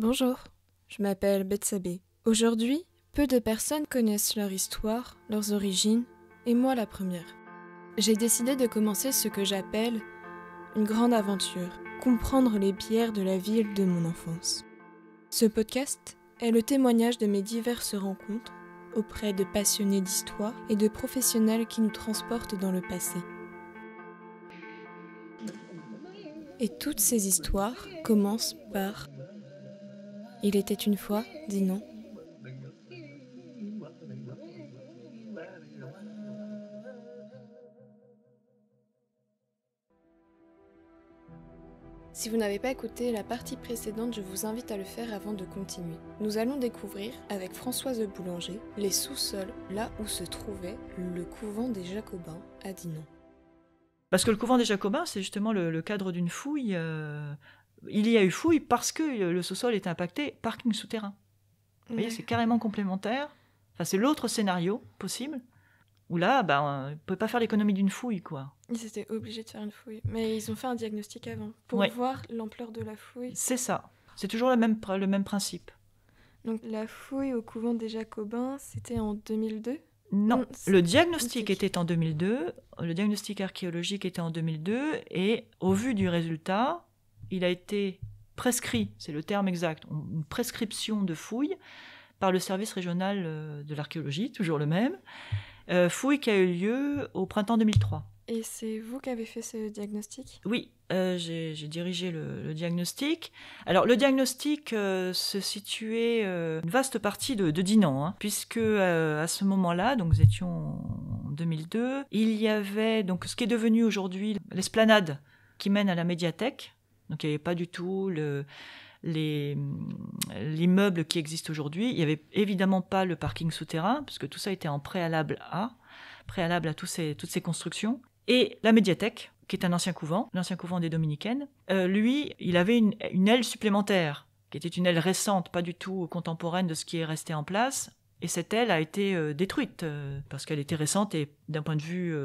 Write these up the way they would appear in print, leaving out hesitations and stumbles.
Bonjour, je m'appelle Betsabé. Aujourd'hui, peu de personnes connaissent leur histoire, leurs origines, et moi la première. J'ai décidé de commencer ce que j'appelle une grande aventure, comprendre les pierres de la ville de mon enfance. Ce podcast est le témoignage de mes diverses rencontres auprès de passionnés d'histoire et de professionnels qui nous transportent dans le passé. Et toutes ces histoires commencent par « Il était une fois, dit non ». Si vous n'avez pas écouté la partie précédente, je vous invite à le faire avant de continuer. Nous allons découvrir, avec Françoise Boulanger, les sous-sols, là où se trouvait le couvent des Jacobins à Dinan. Parce que le couvent des Jacobins, c'est justement le cadre d'une fouille. Il y a eu fouille parce que le sous-sol est impacté, parking souterrain. Vous voyez, c'est carrément complémentaire. Enfin, c'est l'autre scénario possible. Où là, on ne peut pas faire l'économie d'une fouille, quoi. Ils étaient obligés de faire une fouille. Mais ils ont fait un diagnostic avant, pour voir l'ampleur de la fouille. C'est ça. C'est toujours le même principe. Donc la fouille au couvent des Jacobins, c'était en 2002 ? Non, le diagnostic était en 2002, le diagnostic archéologique était en 2002, et au vu du résultat, il a été prescrit, c'est le terme exact, une prescription de fouille par le service régional de l'archéologie, toujours le même, fouille qui a eu lieu au printemps 2003. Et c'est vous qui avez fait ce diagnostic ? Oui, j'ai dirigé le diagnostic. Alors, le diagnostic se situait une vaste partie de Dinan, puisque à ce moment-là, donc nous étions en 2002, il y avait donc ce qui est devenu aujourd'hui l'esplanade qui mène à la médiathèque. Donc, il n'y avait pas du tout l'immeuble qui existe aujourd'hui. Il n'y avait évidemment pas le parking souterrain, puisque tout ça était en préalable à toutes ces constructions. Et la médiathèque, qui est un ancien couvent, l'ancien couvent des Dominicaines, lui, il avait une aile supplémentaire, qui était une aile récente, pas du tout contemporaine de ce qui est resté en place. Et cette aile a été détruite, parce qu'elle était récente et d'un point de vue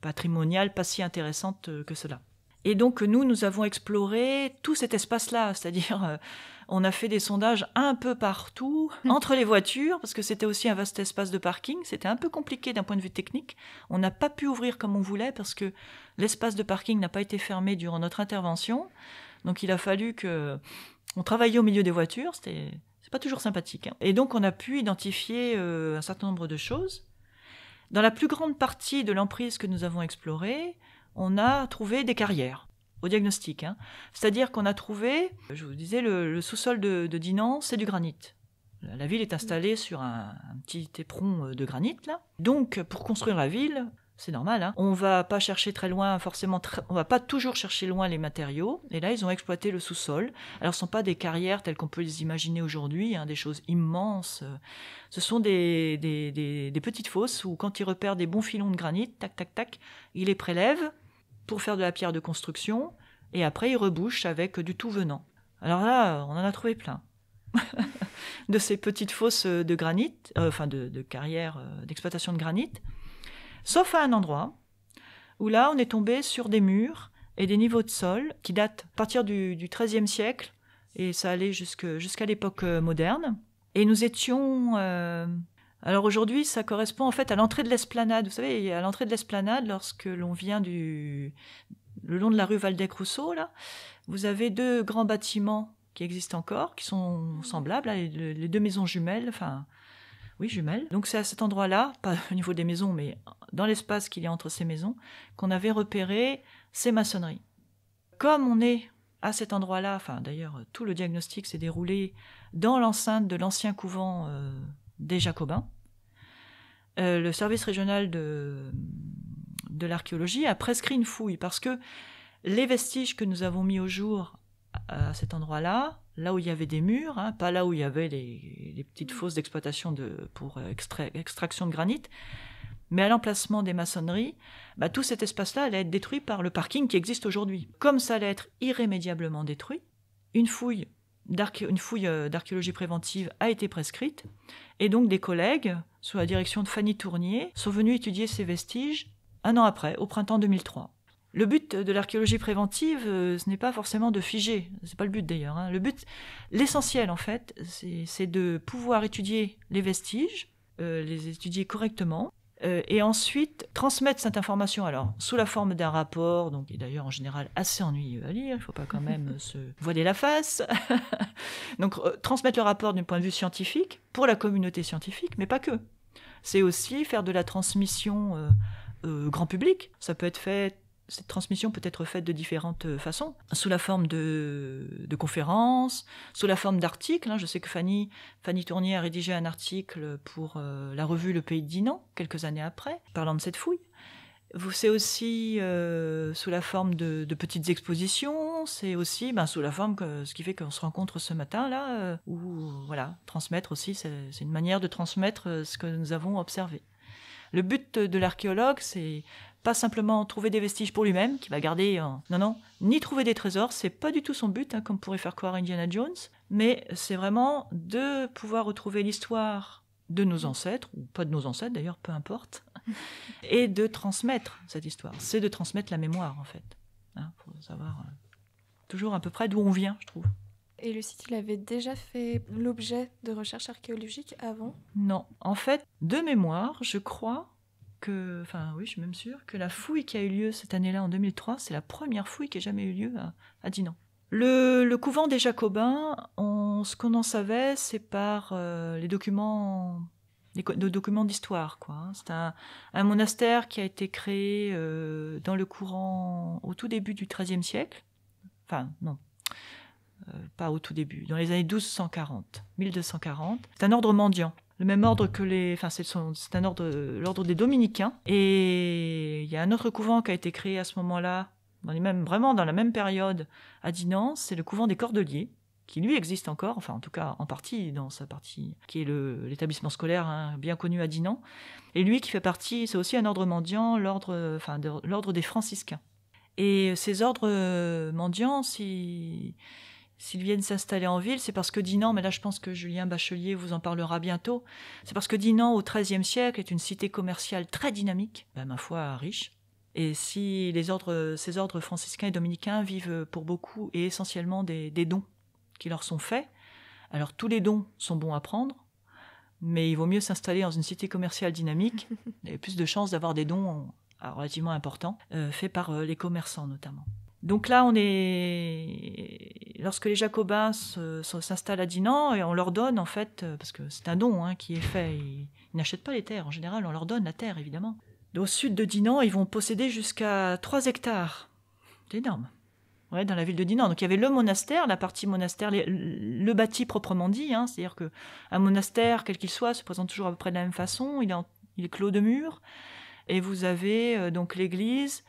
patrimonial, pas si intéressante que cela. Et donc nous avons exploré tout cet espace-là, c'est-à-dire on a fait des sondages un peu partout, entre les voitures, parce que c'était aussi un vaste espace de parking, c'était un peu compliqué d'un point de vue technique, on n'a pas pu ouvrir comme on voulait, parce que l'espace de parking n'a pas été fermé durant notre intervention, donc il a fallu qu'on travaillait au milieu des voitures, c'est pas toujours sympathique. Et donc on a pu identifier un certain nombre de choses. Dans la plus grande partie de l'emprise que nous avons explorée, on a trouvé des carrières au diagnostic. C'est-à-dire qu'on a trouvé, je vous disais, le sous-sol de Dinan, c'est du granit. La ville est installée sur un petit éperon de granit, là. Donc, pour construire la ville, c'est normal, on va pas chercher très loin, on va pas toujours chercher loin les matériaux. Et là, ils ont exploité le sous-sol. Alors, ce ne sont pas des carrières telles qu'on peut les imaginer aujourd'hui, des choses immenses. Ce sont des petites fosses où, quand ils repèrent des bons filons de granit, tac, tac, tac, ils les prélèvent pour faire de la pierre de construction, et après ils rebouchent avec du tout venant. Alors là, on en a trouvé plein. De ces petites fosses de granit, de carrières d'exploitation de granit, sauf à un endroit où là, on est tombé sur des murs et des niveaux de sol qui datent à partir du XIIIe siècle, et ça allait jusqu'à l'époque moderne. Et nous étions... Alors aujourd'hui, ça correspond en fait à l'entrée de l'esplanade. Vous savez, à l'entrée de l'esplanade, lorsque l'on vient le long de la rue Waldeck-Rousseau, là, vous avez deux grands bâtiments qui existent encore, qui sont semblables, les deux maisons jumelles, jumelles. Donc c'est à cet endroit-là, pas au niveau des maisons, mais dans l'espace qu'il y a entre ces maisons, qu'on avait repéré ces maçonneries. Comme on est à cet endroit-là, d'ailleurs, tout le diagnostic s'est déroulé dans l'enceinte de l'ancien couvent des Jacobins, le service régional de l'archéologie a prescrit une fouille, parce que les vestiges que nous avons mis au jour à cet endroit-là, là où il y avait des murs, pas là où il y avait les petites fosses d'exploitation pour extraction de granit, mais à l'emplacement des maçonneries, tout cet espace-là allait être détruit par le parking qui existe aujourd'hui. Comme ça allait être irrémédiablement détruit, une fouille d'archéologie préventive a été prescrite, et donc des collègues, sous la direction de Fanny Tournier, sont venus étudier ces vestiges un an après, au printemps 2003. Le but de l'archéologie préventive, ce n'est pas forcément de figer, c'est pas le but d'ailleurs. Hein. Le but, l'essentiel en fait, c'est de pouvoir étudier les vestiges, les étudier correctement, et ensuite transmettre cette information alors sous la forme d'un rapport, donc qui est d'ailleurs en général assez ennuyeux à lire, il ne faut pas quand même se voiler la face. Donc transmettre le rapport d'un point de vue scientifique pour la communauté scientifique, mais pas que. C'est aussi faire de la transmission grand public. Ça peut être fait. Cette transmission peut être faite de différentes façons, sous la forme de conférences, sous la forme d'articles. Je sais que Fanny Tournier a rédigé un article pour la revue Le Pays de Dinan, quelques années après, parlant de cette fouille. C'est aussi sous la forme de petites expositions, c'est aussi sous la forme, ce qui fait qu'on se rencontre ce matin-là, où voilà, transmettre aussi, c'est une manière de transmettre ce que nous avons observé. Le but de l'archéologue, c'est pas simplement trouver des vestiges pour lui-même, qu'il va garder... Non, ni trouver des trésors, c'est pas du tout son but, comme pourrait faire croire Indiana Jones, mais c'est vraiment de pouvoir retrouver l'histoire de nos ancêtres, ou pas de nos ancêtres d'ailleurs, peu importe, et de transmettre cette histoire. C'est de transmettre la mémoire, en fait. Faut savoir toujours à peu près d'où on vient, je trouve. Et le site, il avait déjà fait l'objet de recherches archéologiques avant ? Non. En fait, de mémoire, je crois que... Enfin, oui, je suis même sûre que la fouille qui a eu lieu cette année-là, en 2003, c'est la première fouille qui a jamais eu lieu à Dinan. Le couvent des Jacobins, ce qu'on en savait, c'est par les documents d'histoire, quoi. C'est un monastère qui a été créé dans le courant au tout début du XIIIe siècle. Enfin, non. Pas au tout début, dans les années 1240. C'est un ordre mendiant. Le même ordre que c'est l'ordre des dominicains. Et il y a un autre couvent qui a été créé à ce moment-là, vraiment dans la même période à Dinan, c'est le couvent des Cordeliers, qui lui existe encore, enfin en tout cas en partie, dans sa partie, qui est l'établissement scolaire bien connu à Dinan. Et lui qui fait partie, c'est aussi un ordre mendiant, l'ordre des franciscains. Et ces ordres mendiants, s'ils viennent s'installer en ville, c'est parce que Dinan, mais là je pense que Julien Bachelier vous en parlera bientôt, c'est parce que Dinan au XIIIe siècle est une cité commerciale très dynamique, ma foi riche. Et si ces ordres franciscains et dominicains vivent pour beaucoup et essentiellement des dons qui leur sont faits, alors tous les dons sont bons à prendre, mais il vaut mieux s'installer dans une cité commerciale dynamique, il y a plus de chances d'avoir des dons relativement importants, faits par les commerçants notamment. Donc là, lorsque les Jacobins s'installent à Dinan, et on leur donne en fait, parce que c'est un don qui est fait, ils n'achètent pas les terres, en général on leur donne la terre évidemment. Au sud de Dinan, ils vont posséder jusqu'à 3 hectares. C'est énorme. Ouais, dans la ville de Dinan. Donc il y avait le monastère, la partie monastère, le bâti proprement dit, c'est-à-dire qu'un monastère, quel qu'il soit, se présente toujours à peu près de la même façon, il est clos de murs, et vous avez donc l'église,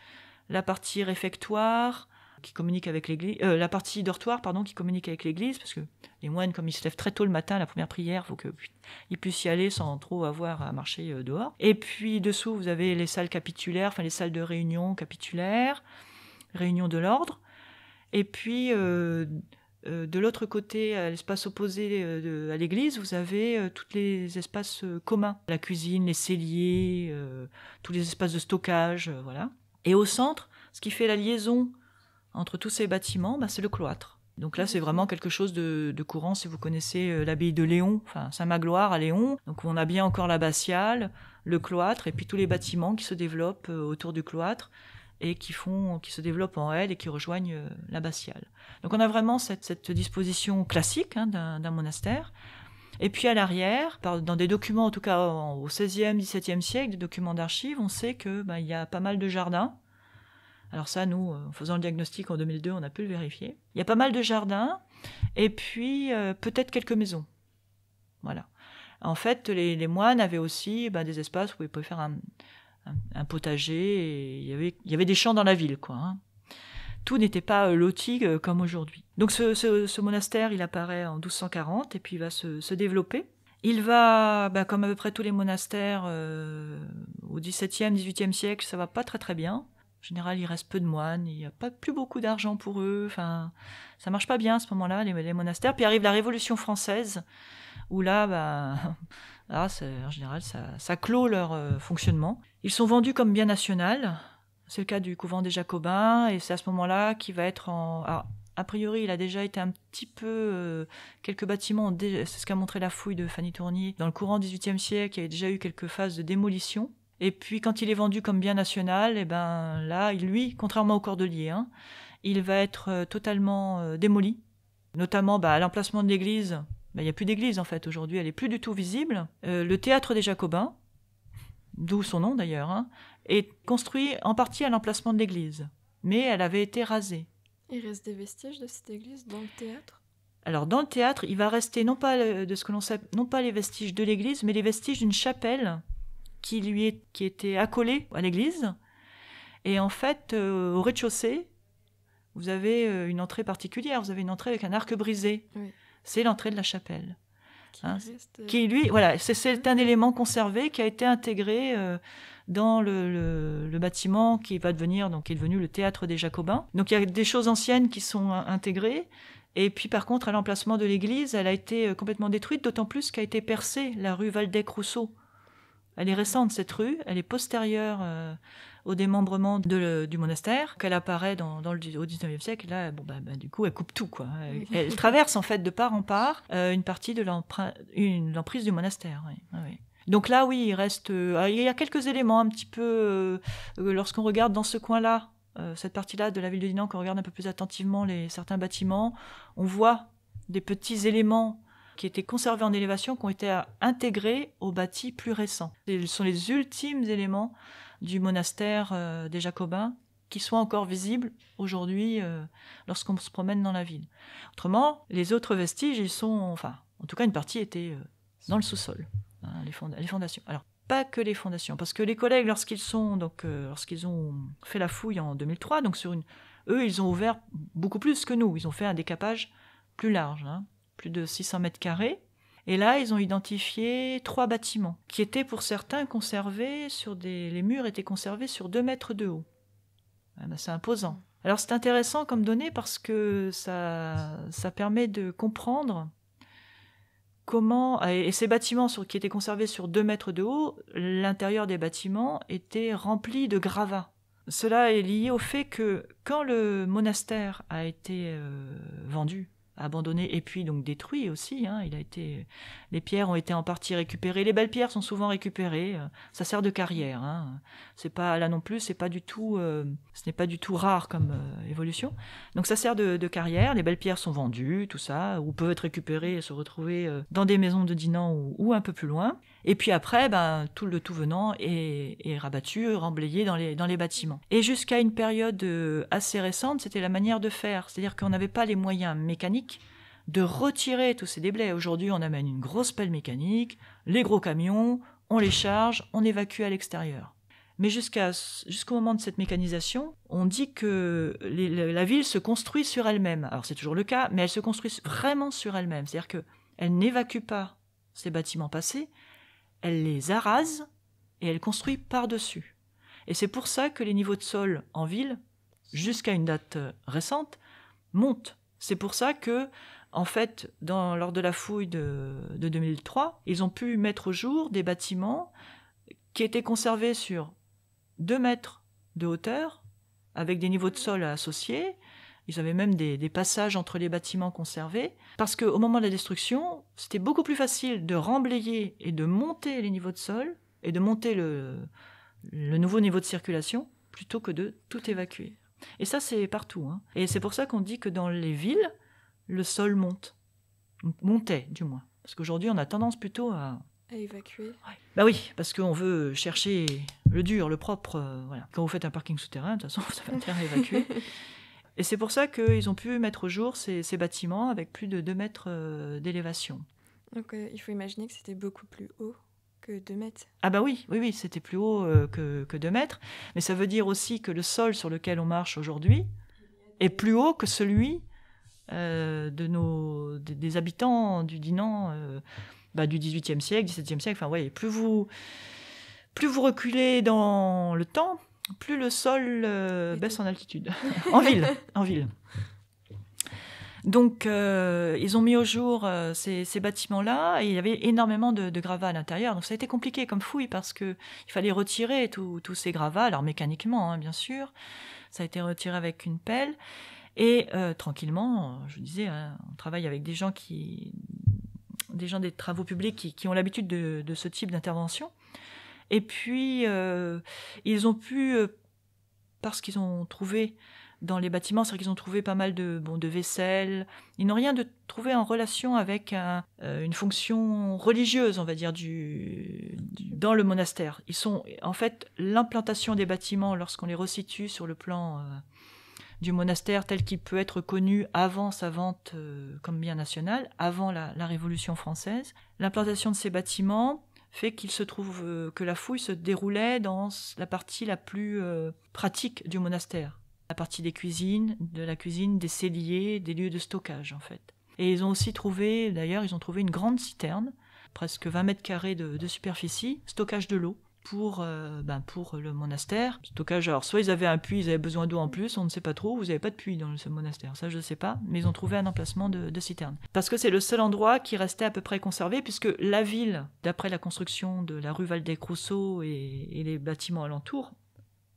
la partie réfectoire qui communique avec l'église, la partie dortoir qui communique avec l'église, parce que les moines, comme ils se lèvent très tôt le matin, la première prière, il faut qu'ils puissent y aller sans trop avoir à marcher dehors. Et puis dessous, vous avez les salles capitulaires, les salles de réunion capitulaires, réunion de l'ordre. Et puis de l'autre côté, à l'espace opposé à l'église, vous avez tous les espaces communs, la cuisine, les celliers, tous les espaces de stockage, voilà. Et au centre, ce qui fait la liaison entre tous ces bâtiments, c'est le cloître. Donc là, c'est vraiment quelque chose de courant, si vous connaissez l'abbaye de Léon, Saint-Magloire à Léon. Donc on a bien encore l'abbatiale, le cloître, et puis tous les bâtiments qui se développent autour du cloître et qui se développent en aile et qui rejoignent l'abbatiale. Donc on a vraiment cette disposition classique d'un monastère. Et puis à l'arrière, dans des documents, en tout cas au XVIe, XVIIe siècle, des documents d'archives, on sait qu'il y a pas mal de jardins. Alors ça, nous, en faisant le diagnostic en 2002, on a pu le vérifier. Il y a pas mal de jardins, et puis peut-être quelques maisons. Voilà. En fait, les moines avaient aussi des espaces où ils pouvaient faire un potager, et il y avait des champs dans la ville, quoi. Tout n'était pas loti comme aujourd'hui. Donc ce monastère, il apparaît en 1240 et puis il va se développer. Il va, comme à peu près tous les monastères au XVIIe, XVIIIe siècle, ça va pas très très bien. En général, il reste peu de moines, il n'y a pas plus beaucoup d'argent pour eux. Ça marche pas bien à ce moment-là, les monastères. Puis arrive la Révolution française, où là, en général, ça clôt leur fonctionnement. Ils sont vendus comme bien national. C'est le cas du couvent des Jacobins, et c'est à ce moment-là qu'il va être en... Alors, a priori, il a déjà été un petit peu... quelques bâtiments, c'est ce qu'a montré la fouille de Fanny Tournier. Dans le courant XVIIIe siècle, il y a déjà eu quelques phases de démolition. Et puis, quand il est vendu comme bien national, et ben là, lui, contrairement au Cordelier, il va être totalement démoli. Notamment à l'emplacement de l'église. Il n'y a plus d'église, en fait, aujourd'hui. Elle n'est plus du tout visible. Le théâtre des Jacobins, d'où son nom d'ailleurs, est construit en partie à l'emplacement de l'église. Mais elle avait été rasée. Il reste des vestiges de cette église dans le théâtre ? Alors, dans le théâtre, il va rester non pas de ce que l'on sait, non pas les vestiges de l'église, mais les vestiges d'une chapelle qui était accolée à l'église. Et en fait, au rez-de-chaussée, vous avez une entrée particulière. Vous avez une entrée avec un arc brisé. Oui. C'est l'entrée de la chapelle. Qui lui, voilà, c'est un élément conservé qui a été intégré dans le bâtiment qui va devenir, donc qui est devenu le théâtre des Jacobins. Donc il y a des choses anciennes qui sont intégrées. Et puis par contre, à l'emplacement de l'église, elle a été complètement détruite, d'autant plus qu'a été percée la rue Waldeck-Rousseau. Elle est récente, cette rue, elle est postérieure au démembrement du monastère, qu'elle apparaît au XIXe siècle. Là, du coup, elle coupe tout, quoi. Elle traverse, en fait, de part en part, une partie de l'emprise du monastère. Oui. Donc là, oui, il y a quelques éléments un petit peu, lorsqu'on regarde dans ce coin-là, cette partie-là de la ville de Dinan, qu'on regarde un peu plus attentivement certains bâtiments, on voit des petits éléments qui étaient conservés en élévation, qui ont été intégrés aux bâtis plus récents. Ce sont les ultimes éléments du monastère des Jacobins qui sont encore visibles aujourd'hui lorsqu'on se promène dans la ville. Autrement, les autres vestiges, en tout cas une partie était dans le sous-sol, les fondations. Alors, pas que les fondations, parce que les collègues, lorsqu'ils ont fait la fouille en 2003, donc eux, ils ont ouvert beaucoup plus que nous. Ils ont fait un décapage plus large, plus de 600 mètres carrés. Et là, ils ont identifié 3 bâtiments qui étaient pour certains conservés les murs étaient conservés sur 2 mètres de haut. C'est imposant. Alors c'est intéressant comme donnée parce que ça permet de comprendre comment... Et ces bâtiments qui étaient conservés sur 2 mètres de haut, l'intérieur des bâtiments était rempli de gravats. Cela est lié au fait que quand le monastère a été vendu, abandonné et puis donc détruit aussi, les pierres ont été en partie récupérées, les belles pierres sont souvent récupérées, ça sert de carrière, c'est pas là non plus, ce n'est pas du tout rare comme évolution, donc ça sert de carrière, les belles pierres sont vendues, tout ça, ou peuvent être récupérées et se retrouver dans des maisons de Dinan ou un peu plus loin, et puis après tout venant est rabattu, remblayé dans les bâtiments. Et jusqu'à une période assez récente, c'était la manière de faire, c'est-à-dire qu'on n'avait pas les moyens mécaniques de retirer tous ces déblais. Aujourd'hui, on amène une grosse pelle mécanique, les gros camions, on les charge, on évacue à l'extérieur. Mais jusqu'au moment de cette mécanisation, on dit que la ville se construit sur elle-même. Alors c'est toujours le cas, mais elle se construit vraiment sur elle-même. C'est-à-dire qu'elle n'évacue pas ces bâtiments passés, elle les arrase et elle construit par-dessus. Et c'est pour ça que les niveaux de sol en ville, jusqu'à une date récente, montent. C'est pour ça que, en fait, lors de la fouille de 2003, ils ont pu mettre au jour des bâtiments qui étaient conservés sur 2 mètres de hauteur, avec des niveaux de sol associés. Ils avaient même des passages entre les bâtiments conservés, parce qu'au moment de la destruction, c'était beaucoup plus facile de remblayer et de monter les niveaux de sol, et de monter le nouveau niveau de circulation, plutôt que de tout évacuer. Et ça, c'est partout. Et c'est pour ça qu'on dit que dans les villes, le sol montait du moins. Parce qu'aujourd'hui, on a tendance plutôt à évacuer. Ouais. Oui, parce qu'on veut chercher le dur, le propre. Voilà. Quand vous faites un parking souterrain, de toute façon, ça va intérêt à évacuer. Et c'est pour ça qu'ils ont pu mettre au jour ces bâtiments avec plus de 2 mètres d'élévation. Donc il faut imaginer que c'était beaucoup plus haut que 2 mètres. Ah oui, c'était plus haut que 2 mètres. Mais ça veut dire aussi que le sol sur lequel on marche aujourd'hui est plus haut que celui des habitants du Dinan du XVIIIe siècle, XVIIe siècle. Plus vous reculez dans le temps, plus le sol baisse en altitude. En ville. Donc, ils ont mis au jour ces bâtiments-là, et il y avait énormément de gravats à l'intérieur. Donc, ça a été compliqué comme fouille, parce qu'il fallait retirer tous ces gravats, alors mécaniquement, hein, bien sûr. Ça a été retiré avec une pelle. Et tranquillement, je vous disais, hein, on travaille avec des gens des travaux publics qui ont l'habitude de ce type d'intervention. Et puis, ils ont pu, parce qu'ils ont trouvé dans les bâtiments, c'est-à-dire qu'ils ont trouvé pas mal de vaisselle. Ils n'ont rien trouvé en relation avec une fonction religieuse, on va dire, dans le monastère. En fait, l'implantation des bâtiments, lorsqu'on les resitue sur le plan du monastère tel qu'il peut être connu avant sa vente comme bien national, avant la Révolution française, l'implantation de ces bâtiments fait qu'il se trouve que la fouille se déroulait dans la partie la plus pratique du monastère. La partie des cuisines, de la cuisine, des celliers, des lieux de stockage, en fait. Et ils ont aussi trouvé, d'ailleurs, une grande citerne, presque 20 mètres carrés de superficie, stockage de l'eau pour le monastère. Stockage, alors soit ils avaient un puits, ils avaient besoin d'eau en plus, on ne sait pas trop, vous n'avez pas de puits dans ce monastère, ça je ne sais pas, mais ils ont trouvé un emplacement de citerne. Parce que c'est le seul endroit qui restait à peu près conservé, puisque la ville, d'après la construction de la rue Valdec-Rousseau et les bâtiments alentours,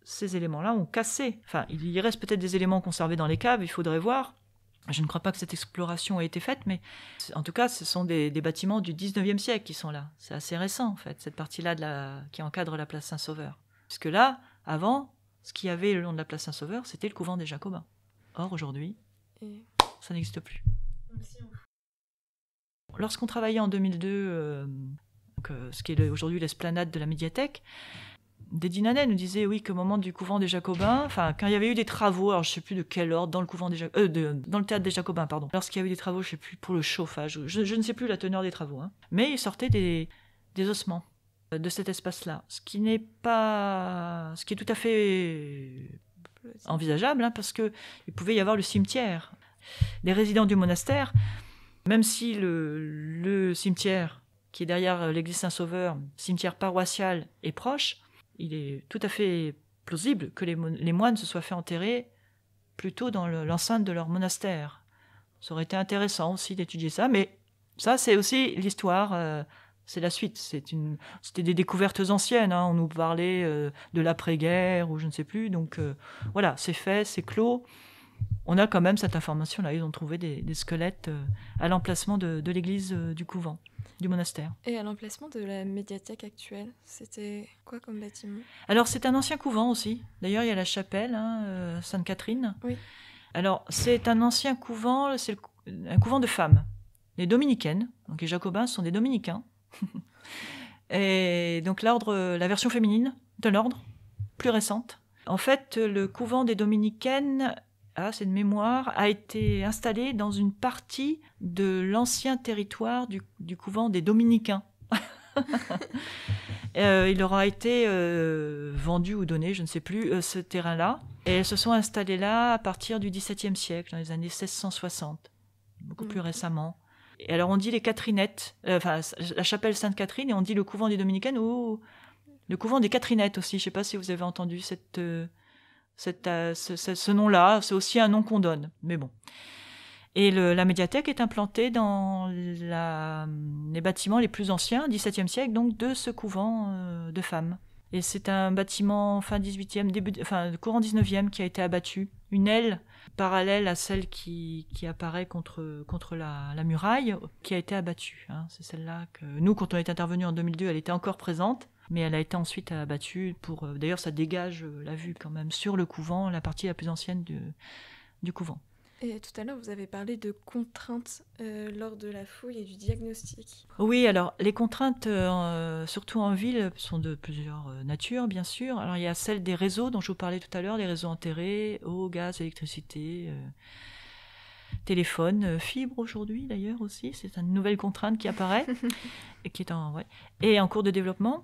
ces éléments-là ont cassé. Enfin, il y reste peut-être des éléments conservés dans les caves, il faudrait voir. Je ne crois pas que cette exploration ait été faite, mais en tout cas, ce sont des bâtiments du 19e siècle qui sont là. C'est assez récent, en fait, cette partie-là qui encadre la place Saint-Sauveur. Puisque là, avant, ce qu'il y avait le long de la place Saint-Sauveur, c'était le couvent des Jacobins. Or, aujourd'hui, ça n'existe plus. Lorsqu'on travaillait en 2002, ce qui est aujourd'hui l'esplanade de la médiathèque, Dédine Hanet nous disait qu'au moment du couvent des Jacobins, enfin quand il y avait eu des travaux, alors je ne sais plus de quel ordre, dans le couvent dans le théâtre des Jacobins, pardon. Lorsqu'il y a eu des travaux, je ne sais plus, pour le chauffage, je ne sais plus la teneur des travaux, hein. Mais il sortait des ossements de cet espace-là, ce qui est tout à fait envisageable, hein, parce que il pouvait y avoir le cimetière. Les résidents du monastère, même si le cimetière qui est derrière l'église Saint-Sauveur, cimetière paroissial, est proche, il est tout à fait plausible que les moines se soient fait enterrer plutôt dans l'enceinte de leur monastère. Ça aurait été intéressant aussi d'étudier ça, mais ça, c'est aussi l'histoire, c'est la suite. C'était des découvertes anciennes, hein. On nous parlait de l'après-guerre ou je ne sais plus, donc voilà, c'est fait, c'est clos. On a quand même cette information-là, ils ont trouvé des squelettes à l'emplacement de l'église du couvent. Du monastère. Et à l'emplacement de la médiathèque actuelle, c'était quoi comme bâtiment ? Alors, c'est un ancien couvent aussi. D'ailleurs, il y a la chapelle, Sainte-Catherine. Oui. Alors, c'est un ancien couvent, c'est un couvent de femmes, les dominicaines. Donc, les Jacobins sont des dominicains. Et donc, la version féminine de l'ordre, plus récente. En fait, le couvent des dominicaines, c'est de mémoire, a été installé dans une partie de l'ancien territoire du couvent des Dominicains. Il leur a été vendu ou donné, je ne sais plus, ce terrain-là. Et elles se sont installées là à partir du XVIIe siècle, dans les années 1660, beaucoup plus récemment. Et alors on dit les Catherinettes, la chapelle Sainte-Catherine, et on dit le couvent des Dominicaines ou le couvent des Catherinettes aussi. Je ne sais pas si vous avez entendu ce nom-là, c'est aussi un nom qu'on donne, mais bon. Et la médiathèque est implantée dans les bâtiments les plus anciens, 17e siècle, donc de ce couvent de femmes. Et c'est un bâtiment fin 18e, courant 19e qui a été abattu. Une aile parallèle à celle qui apparaît contre la muraille, qui a été abattue. Hein. C'est celle-là que nous, quand on est intervenu en 2002, elle était encore présente. Mais elle a été ensuite abattue d'ailleurs, ça dégage la vue quand même sur le couvent, la partie la plus ancienne du couvent. Et tout à l'heure, vous avez parlé de contraintes lors de la fouille et du diagnostic. Oui, alors les contraintes, surtout en ville, sont de plusieurs natures, bien sûr. Alors il y a celle des réseaux dont je vous parlais tout à l'heure, les réseaux enterrés, eau, gaz, électricité, téléphone, fibre aujourd'hui d'ailleurs aussi. C'est une nouvelle contrainte qui apparaît et qui est en cours de développement.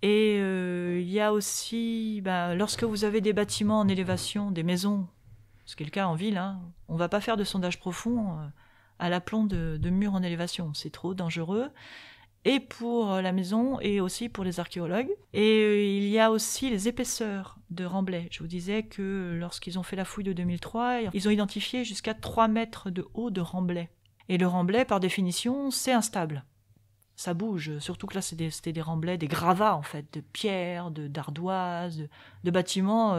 Et il y a aussi, lorsque vous avez des bâtiments en élévation, des maisons, ce qui est le cas en ville, hein, on ne va pas faire de sondage profond à l'aplomb de murs en élévation. C'est trop dangereux. et pour la maison et aussi pour les archéologues. Et il y a aussi les épaisseurs de remblais. Je vous disais que lorsqu'ils ont fait la fouille de 2003, ils ont identifié jusqu'à 3 mètres de haut de remblais. Et le remblai, par définition, c'est instable. Ça bouge, surtout que là, c'était des remblais, des gravats, en fait, de pierres, d'ardoises, de bâtiments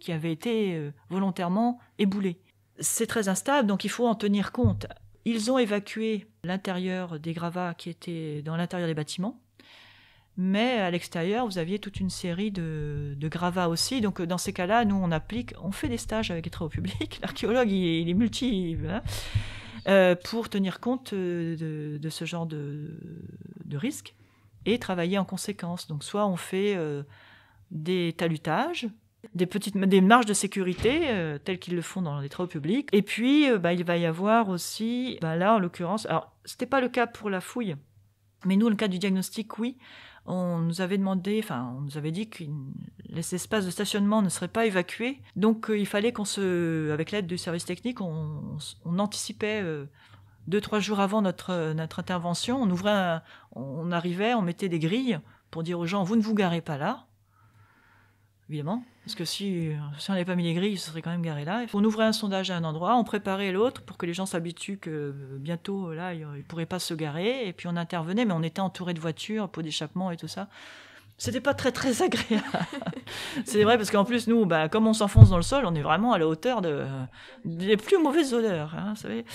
qui avaient été volontairement éboulés. C'est très instable, donc il faut en tenir compte. Ils ont évacué l'intérieur des gravats qui étaient dans l'intérieur des bâtiments, mais à l'extérieur, vous aviez toute une série de gravats aussi. Donc dans ces cas-là, nous, on fait des stages avec les travaux publics. L'archéologue, il est multi... Voilà. Pour tenir compte de ce genre de risque et travailler en conséquence. Donc soit on fait des talutages, des marges de sécurité telles qu'ils le font dans les travaux publics, et puis il va y avoir aussi, là en l'occurrence, alors c'était pas le cas pour la fouille, mais nous, le cas du diagnostic, oui, on nous avait dit que les espaces de stationnement ne seraient pas évacués. Donc, il fallait avec l'aide du service technique, on anticipait 2-3 jours avant notre intervention. On arrivait, on mettait des grilles pour dire aux gens, vous ne vous garez pas là. Évidemment, parce que si on n'avait pas mis les grilles, ils se seraient quand même garés là. On ouvrait un sondage à un endroit, on préparait l'autre pour que les gens s'habituent que bientôt, là, ils ne pourraient pas se garer. Et puis on intervenait, mais on était entouré de voitures, pots d'échappement et tout ça. C'était pas très, très agréable. C'est vrai, parce qu'en plus, nous, comme on s'enfonce dans le sol, on est vraiment à la hauteur des plus mauvaises odeurs. Hein, vous savez,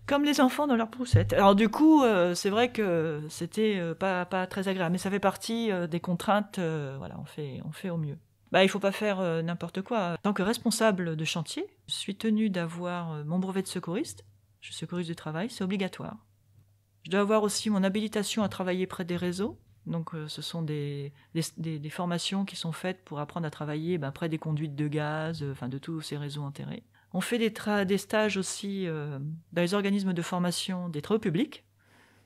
comme les enfants dans leur poussette. Alors du coup, c'est vrai que c'était pas très agréable. Mais ça fait partie des contraintes. Voilà, on fait au mieux. Il ne faut pas faire n'importe quoi. En tant que responsable de chantier, je suis tenue d'avoir mon brevet de secouriste. Je suis secouriste du travail, c'est obligatoire. Je dois avoir aussi mon habilitation à travailler près des réseaux. Donc ce sont des formations qui sont faites pour apprendre à travailler près des conduites de gaz, de tous ces réseaux enterrés. On fait des stages aussi dans les organismes de formation des travaux publics,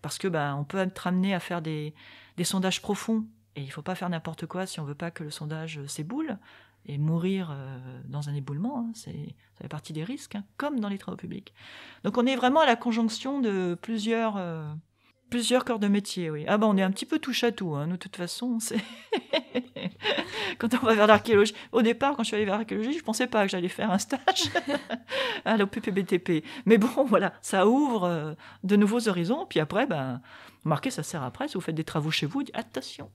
parce que on peut être amené à faire des sondages profonds. Et il ne faut pas faire n'importe quoi si on ne veut pas que le sondage s'éboule et mourir dans un éboulement. Hein, ça fait partie des risques, comme dans les travaux publics. Donc on est vraiment à la conjonction de plusieurs corps de métier. Oui. On est un petit peu touche à tout. Hein. Nous, de toute façon, quand on va vers l'archéologie... Au départ, quand je suis allée vers l'archéologie, je ne pensais pas que j'allais faire un stage à l'OPPBTP. Mais bon, voilà, ça ouvre de nouveaux horizons. Puis après, remarquez, ça sert après. Si vous faites des travaux chez vous, dites attention.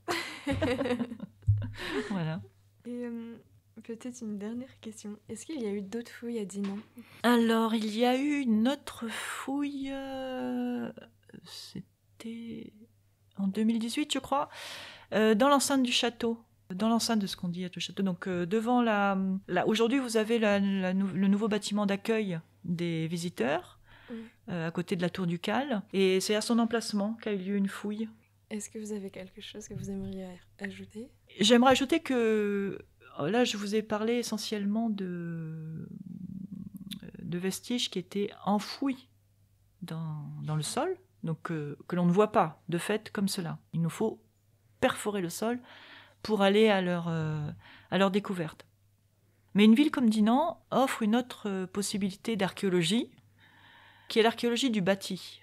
Voilà. Et peut-être une dernière question. Est-ce qu'il y a eu d'autres fouilles à Dinan ? Alors, il y a eu une autre fouille... C'était en 2018, je crois, dans l'enceinte du château. Dans l'enceinte de ce qu'on dit être le château. Donc, devant aujourd'hui, vous avez le nouveau bâtiment d'accueil des visiteurs, à côté de la tour ducale. Et c'est à son emplacement qu'a eu lieu une fouille. Est-ce que vous avez quelque chose que vous aimeriez ajouter ? J'aimerais ajouter que, là, je vous ai parlé essentiellement de vestiges qui étaient enfouis dans le sol, donc que l'on ne voit pas de fait comme cela. Il nous faut perforer le sol pour aller à leur découverte. Mais une ville comme Dinan offre une autre possibilité d'archéologie, qui est l'archéologie du bâti,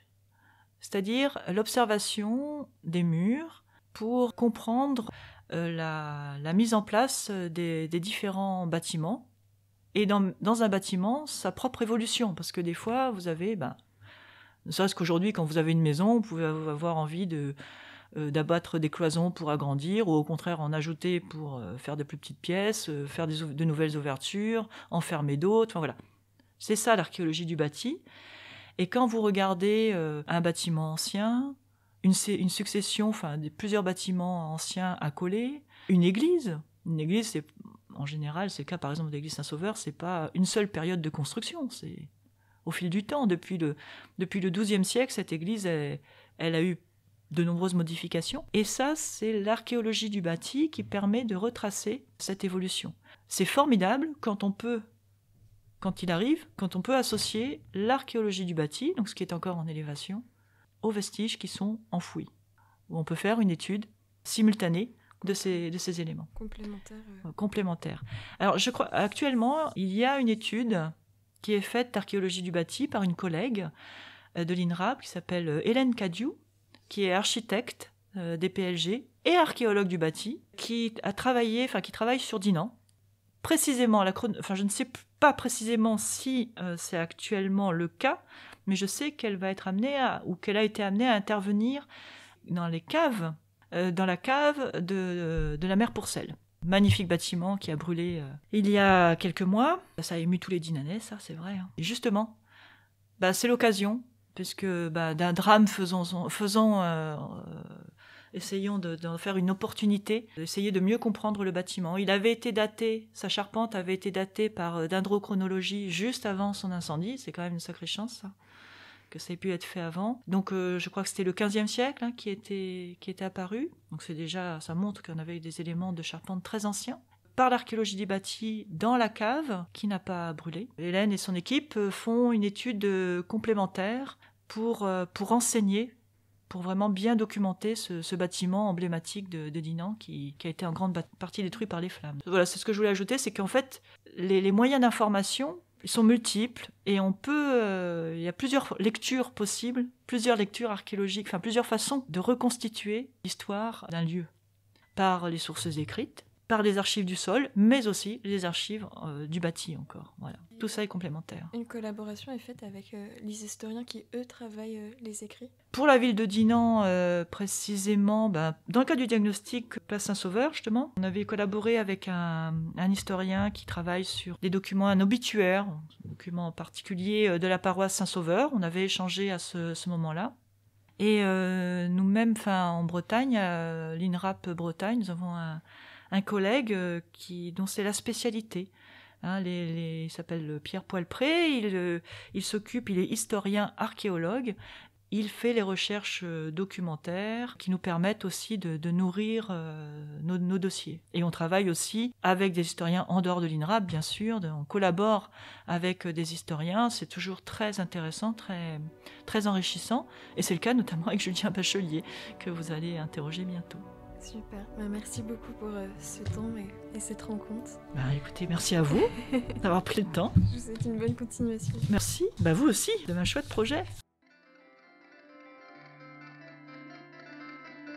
c'est-à-dire l'observation des murs pour comprendre la mise en place des différents bâtiments, et dans un bâtiment, sa propre évolution, parce que des fois, vous avez... ne serait-ce qu'aujourd'hui, quand vous avez une maison, vous pouvez avoir envie d'abattre des cloisons pour agrandir, ou au contraire en ajouter pour faire de plus petites pièces, faire de nouvelles ouvertures, en fermer d'autres, voilà. C'est ça l'archéologie du bâti. Et quand vous regardez un bâtiment ancien, une succession, plusieurs bâtiments anciens accolés, une église, c'est, en général, c'est le cas par exemple de l'église Saint-Sauveur, c'est pas une seule période de construction, c'est au fil du temps. Depuis le XIIe siècle, cette église, elle a eu de nombreuses modifications. Et ça, c'est l'archéologie du bâti qui permet de retracer cette évolution. C'est formidable quand on peut associer l'archéologie du bâti, donc ce qui est encore en élévation, aux vestiges qui sont enfouis, où on peut faire une étude simultanée de ces éléments. Complémentaires. Alors, je crois, actuellement, il y a une étude qui est faite d'archéologie du bâti par une collègue de l'INRAP qui s'appelle Hélène Cadiou, qui est architecte des PLG et archéologue du bâti, qui travaille sur Dinan. Précisément, je ne sais pas précisément si c'est actuellement le cas, mais je sais qu'elle va être qu'elle a été amenée à intervenir dans la cave de la mère Pourcel. Magnifique bâtiment qui a brûlé il y a quelques mois. Ça a ému tous les Dinanais, ça c'est vrai. Et justement, c'est l'occasion, puisque d'un drame essayons d'en faire une opportunité, d'essayer de mieux comprendre le bâtiment. Sa charpente avait été datée par dendrochronologie juste avant son incendie. C'est quand même une sacrée chance, ça, que ça ait pu être fait avant. Donc je crois que c'était le XVe siècle qui était apparu. Donc ça montre qu'on avait des éléments de charpente très anciens. Par l'archéologie du bâti dans la cave, qui n'a pas brûlé. Hélène et son équipe font une étude complémentaire pour enseigner, pour vraiment bien documenter ce bâtiment emblématique de Dinan qui a été en grande partie détruit par les flammes. Voilà, c'est ce que je voulais ajouter, c'est qu'en fait, les moyens d'information sont multiples et il y a plusieurs lectures possibles, plusieurs lectures archéologiques, plusieurs façons de reconstituer l'histoire d'un lieu. Par les sources écrites, par les archives du sol, mais aussi les archives du bâti encore. Voilà. Tout ça est complémentaire. Une collaboration est faite avec les historiens qui, eux, travaillent les écrits. Pour la ville de Dinan, précisément, dans le cas du diagnostic Place Saint-Sauveur, justement, on avait collaboré avec un historien qui travaille sur des documents, un obituaire, un document particulier de la paroisse Saint-Sauveur. On avait échangé à ce moment-là. Et nous-mêmes, en Bretagne, à l'INRAP Bretagne, nous avons un collègue dont c'est la spécialité. Il s'appelle Pierre Poilpré, il est historien archéologue, il fait les recherches documentaires qui nous permettent aussi de nourrir nos dossiers. Et on travaille aussi avec des historiens en dehors de l'INRAP, bien sûr, on collabore avec des historiens, c'est toujours très intéressant, très, très enrichissant, et c'est le cas notamment avec Julien Bachelier, que vous allez interroger bientôt. Super, merci beaucoup pour ce temps et cette rencontre. Écoutez, merci à vous d'avoir pris le temps. Je vous souhaite une bonne continuation. Merci, vous aussi, de un chouette projet.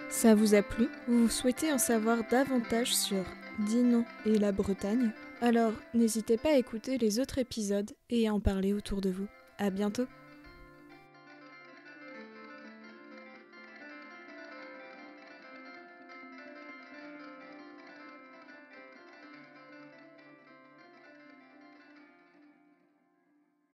Ça vous a plu? Vous souhaitez en savoir davantage sur Dinan et la Bretagne? Alors, n'hésitez pas à écouter les autres épisodes et à en parler autour de vous. À bientôt!